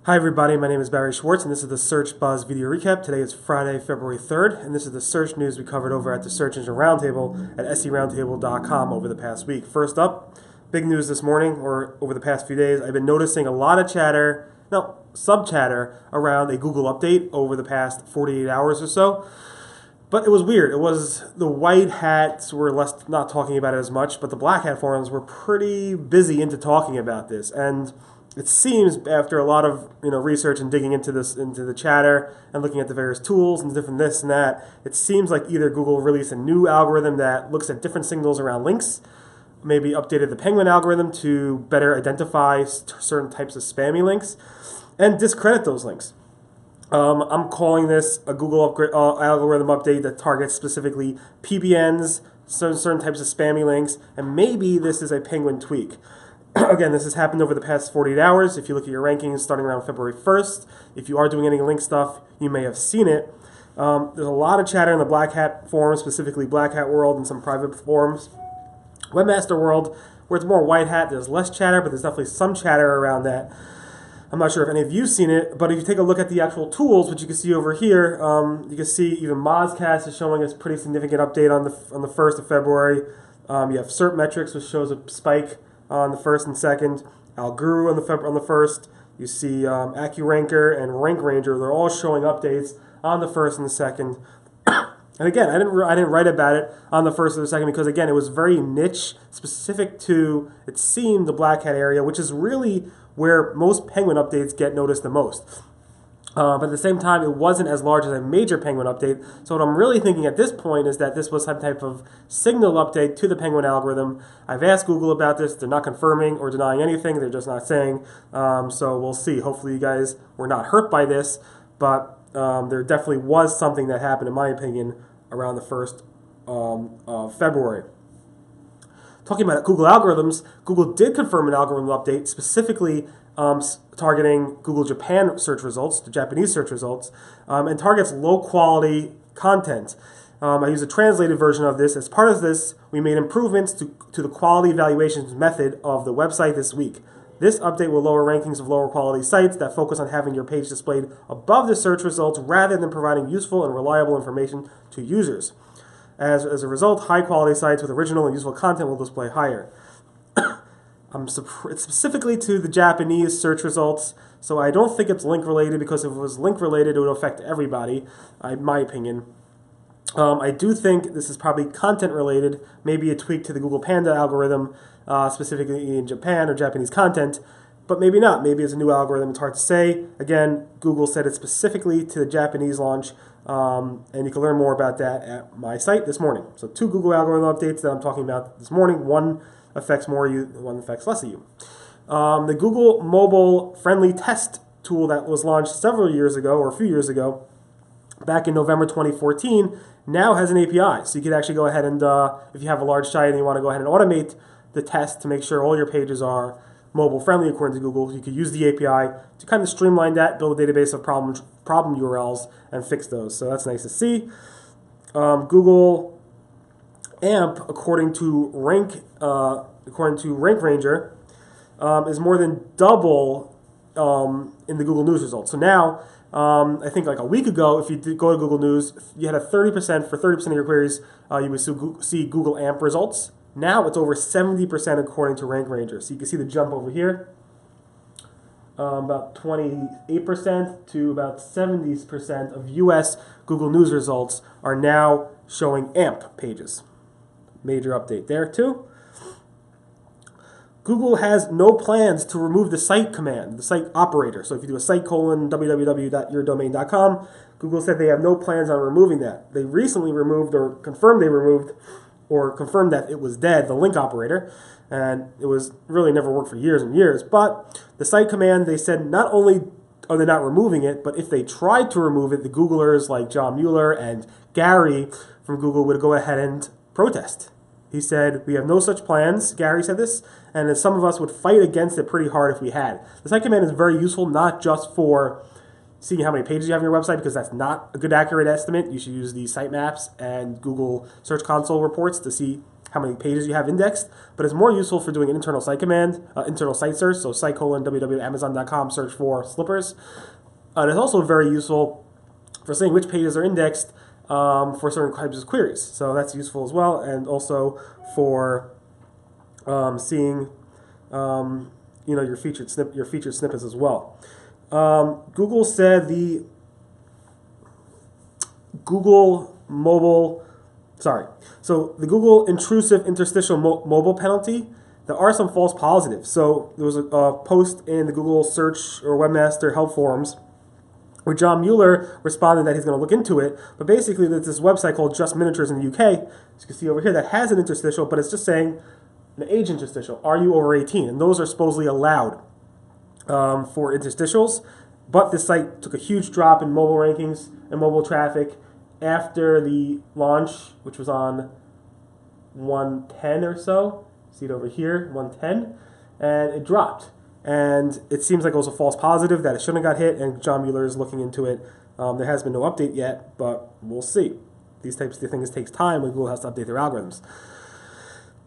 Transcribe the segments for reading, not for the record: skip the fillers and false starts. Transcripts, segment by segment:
Hi everybody, my name is Barry Schwartz and this is the Search Buzz video recap. Today is Friday, February 3rd, and this is the search news we covered over at the Search Engine Roundtable at seroundtable.com over the past week. First up, big news this morning, or over the past few days, I've been noticing a lot of sub-chatter around a Google update over the past 48 hours or so. But it was weird. It was the white hats were not talking about it as much, but the black hat forums were pretty busy into talking about this. And it seems after a lot of research and digging into the chatter and looking at the various tools and different this and that, it seems like either Google released a new algorithm that looks at different signals around links, maybe updated the Penguin algorithm to better identify certain types of spammy links, and discredit those links. I'm calling this a Google algorithm update that targets specifically PBNs, certain types of spammy links, and maybe this is a Penguin tweak. Again, this has happened over the past 48 hours. If you look at your rankings starting around February 1st, if you are doing any link stuff, you may have seen it. There's a lot of chatter in the Black Hat forum, specifically Black Hat World and some private forums. Webmaster World, where it's more white hat, there's less chatter, but there's definitely some chatter around that. I'm not sure if any of you've seen it, but if you take a look at the actual tools, which you can see over here, you can see even Mozcast is showing us pretty significant update on the 1st of February. You have SERP metrics, which shows a spike on the 1st and 2nd. Alguru on the 1st. You see AccuRanker and Rank Ranger. They're all showing updates on the 1st and the 2nd. And again, I didn't write about it on the 1st or the 2nd because, again, it was very niche, specific to, it seemed, the Black Hat area, which is really where most Penguin updates get noticed the most. But at the same time, it wasn't as large as a major Penguin update. So what I'm really thinking at this point is that this was some type of signal update to the Penguin algorithm. I've asked Google about this. They're not confirming or denying anything. They're just not saying. So we'll see. Hopefully you guys were not hurt by this. But there definitely was something that happened, in my opinion, around the 1st of February. Talking about Google algorithms, Google did confirm an algorithm update specifically targeting Google Japan search results, the Japanese search results, and targets low-quality content. I use a translated version of this. As part of this, we made improvements to the quality evaluations method of the website this week. This update will lower rankings of lower quality sites that focus on having your page displayed above the search results rather than providing useful and reliable information to users. As a result, high-quality sites with original and useful content will display higher. It's specifically to the Japanese search results, so I don't think it's link-related, because if it was link-related, it would affect everybody, in my opinion. I do think this is probably content-related, maybe a tweak to the Google Panda algorithm, specifically in Japan or Japanese content, but maybe not. Maybe it's a new algorithm. It's hard to say. Again, Google said it specifically to the Japanese launch, and you can learn more about that at my site this morning. So 2 Google algorithm updates that I'm talking about this morning. One affects more of you, one affects less of you. The Google Mobile Friendly Test tool that was launched several years ago, or a few years ago, back in November 2014, now has an API. So you could actually go ahead and, if you have a large site and you want to go ahead and automate the test to make sure all your pages are mobile friendly according to Google, you could use the API to kind of streamline that, build a database of problem URLs, and fix those. So that's nice to see. Google AMP, according to Rank Ranger, is more than double in the Google News results. So now, I think like a week ago, if you did go to Google News, you had a 30%, for 30% of your queries, you would see Google AMP results. Now it's over 70% according to Rank Ranger. So you can see the jump over here. About 28% to about 70% of US Google News results are now showing AMP pages. Major update there too. Google has no plans to remove the site command, the site operator. So if you do a site : www.yourdomain.com, Google said they have no plans on removing that. They recently removed, or confirmed they removed, or confirmed that it was dead, the link operator, and it was really never worked for years and years. But the site command, they said not only are they not removing it, but if they tried to remove it, the Googlers like John Mueller and Gary from Google would go ahead and protest. He said, "We have no such plans," Gary said this, "and some of us would fight against it pretty hard if we had." The site command is very useful, not just for seeing how many pages you have on your website, because that's not a good accurate estimate. You should use the sitemaps and Google Search Console reports to see how many pages you have indexed, but it's more useful for doing an internal site command, internal site search, so site : www.amazon.com, search for slippers. And it's also very useful for saying which pages are indexed for certain types of queries. So that's useful as well, and also for seeing your featured snippets as well. Google said the Google intrusive interstitial mobile penalty, there are some false positives. So there was a post in the Google search or webmaster help forums where John Mueller responded that he's going to look into it. But basically there's this website called Just Miniatures in the UK, as you can see over here, that has an interstitial, but it's just saying an age interstitial. Are you over 18? And those are supposedly allowed for interstitials. But this site took a huge drop in mobile rankings and mobile traffic after the launch, which was on 110 or so. See it over here, 110. And it dropped. And it seems like it was a false positive, that it shouldn't have got hit, and John Mueller is looking into it. There has been no update yet, but we'll see. These types of things takes time when Google has to update their algorithms.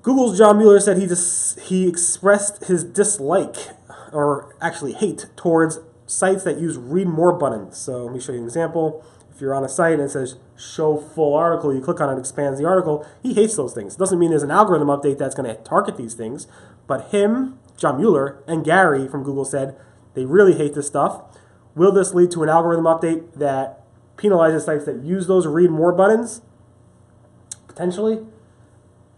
Google's John Mueller said he expressed his dislike, or actually hate, towards sites that use read more buttons. So let me show you an example. If you're on a site and it says show full article, you click on it, it expands the article. He hates those things. It doesn't mean there's an algorithm update that's going to target these things, but him, John Mueller, and Gary from Google said they really hate this stuff. Will this lead to an algorithm update that penalizes sites that use those read more buttons? Potentially,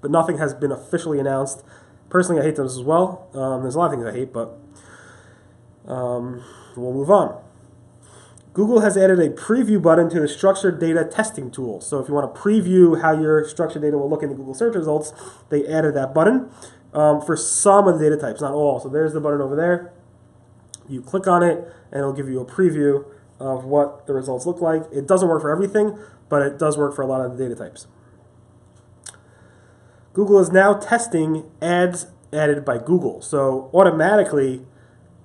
but nothing has been officially announced. Personally, I hate those as well. There's a lot of things I hate, but we'll move on. Google has added a preview button to the structured data testing tool. So if you want to preview how your structured data will look in the Google search results, they added that button for some of the data types, not all. So there's the button over there. You click on it, and it'll give you a preview of what the results look like. It doesn't work for everything, but it does work for a lot of the data types. Google is now testing ads added by Google. So automatically,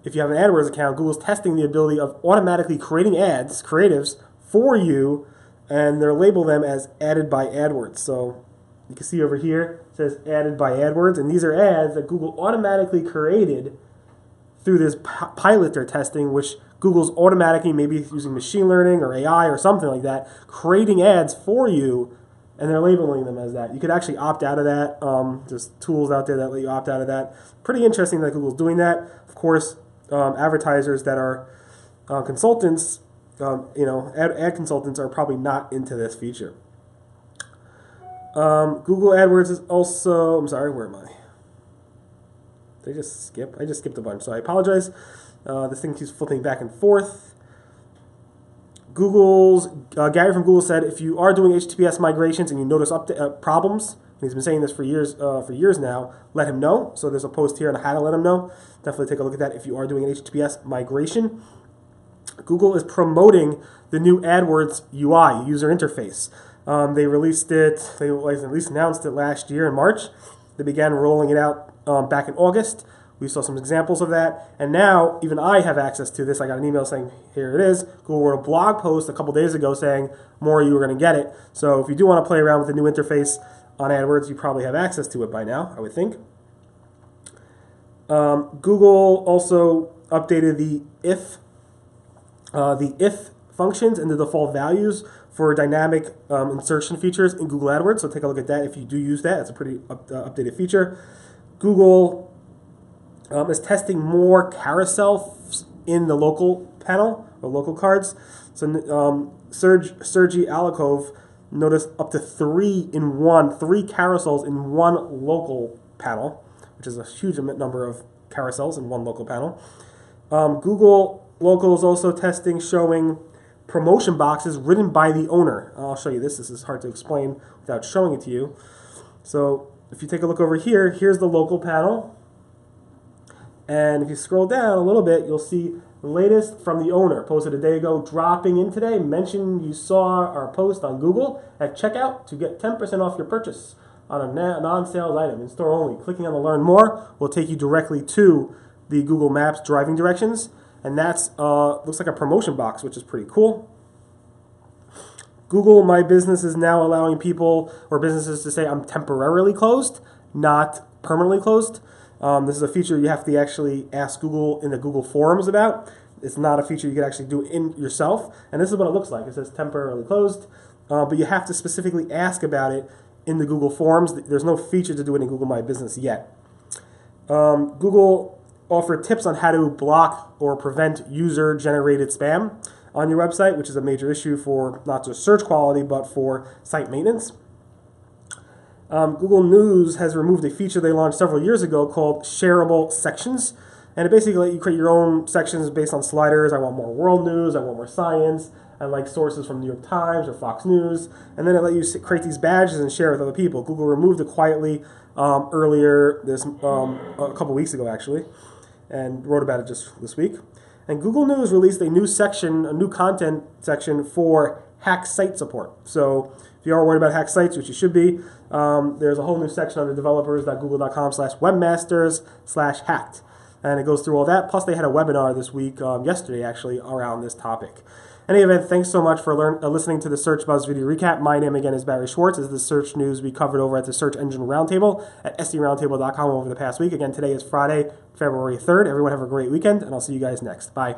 if you have an AdWords account, Google's testing the ability of automatically creating ads, creatives, for you, and they'll label them as added by AdWords. So you can see over here, it says added by AdWords, and these are ads that Google automatically created through this pilot they're testing, which Google's automatically, maybe using machine learning or AI or something like that, creating ads for you, and they're labeling them as that. You could actually opt out of that. There's tools out there that let you opt out of that. Pretty interesting that Google's doing that. Of course, advertisers that are consultants, ad consultants are probably not into this feature. Google AdWords is also, I'm sorry, where am I? Did I just skip? I just skipped a bunch, so I apologize. This thing keeps flipping back and forth. Gary from Google said, if you are doing HTTPS migrations and you notice problems, and he's been saying this for years now, let him know. So there's a post here on how to let him know. Definitely take a look at that if you are doing an HTTPS migration. Google is promoting the new AdWords UI, user interface. They released it, they at least announced it last year in March. They began rolling it out back in August. We saw some examples of that. And now, even I have access to this. I got an email saying, here it is. Google wrote a blog post a couple days ago saying, more of you are going to get it. So if you do want to play around with the new interface on AdWords, you probably have access to it by now, I would think. Google also updated the if functions and the default values for dynamic insertion features in Google AdWords. So take a look at that if you do use that. It's a pretty updated feature. Google is testing more carousels in the local panel or local cards. So Sergey Alakov noticed up to three carousels in one local panel, which is a huge number of carousels in one local panel. Google Local is also testing showing promotion boxes written by the owner. I'll show you this. This is hard to explain without showing it to you. So if you take a look over here, here's the local panel. And if you scroll down a little bit, you'll see the latest from the owner, posted a day ago, dropping in today. Mention you saw our post on Google at checkout to get 10% off your purchase on a non-sales item, in store only. Clicking on the Learn More will take you directly to the Google Maps driving directions. And that's looks like a promotion box, which is pretty cool. Google My Business is now allowing people or businesses to say I'm temporarily closed, not permanently closed. This is a feature you have to actually ask Google in the Google forums about. It's not a feature you can actually do in yourself. And this is what it looks like. It says temporarily closed, but you have to specifically ask about it in the Google forums. There's no feature to do it in Google My Business yet. Google offered tips on how to block or prevent user-generated spam on your website, which is a major issue for not just search quality, but for site maintenance. Google News has removed a feature they launched several years ago called shareable sections. And it basically lets you create your own sections based on sliders. I want more world news, I want more science, I like sources from New York Times or Fox News. And then it lets you create these badges and share with other people. Google removed it quietly earlier a couple weeks ago, actually, and wrote about it just this week. And Google News released a new section, a new content section for hack site support. So if you are worried about hack sites, which you should be, there's a whole new section under developers.google.com/webmasters/hacked. And it goes through all that. Plus, they had a webinar this week, yesterday actually, around this topic. In any event, thanks so much for listening to the Search Buzz video recap. My name again is Barry Schwartz. This is the search news we covered over at the Search Engine Roundtable at seroundtable.com over the past week. Again, today is Friday, February 3rd. Everyone have a great weekend, and I'll see you guys next. Bye.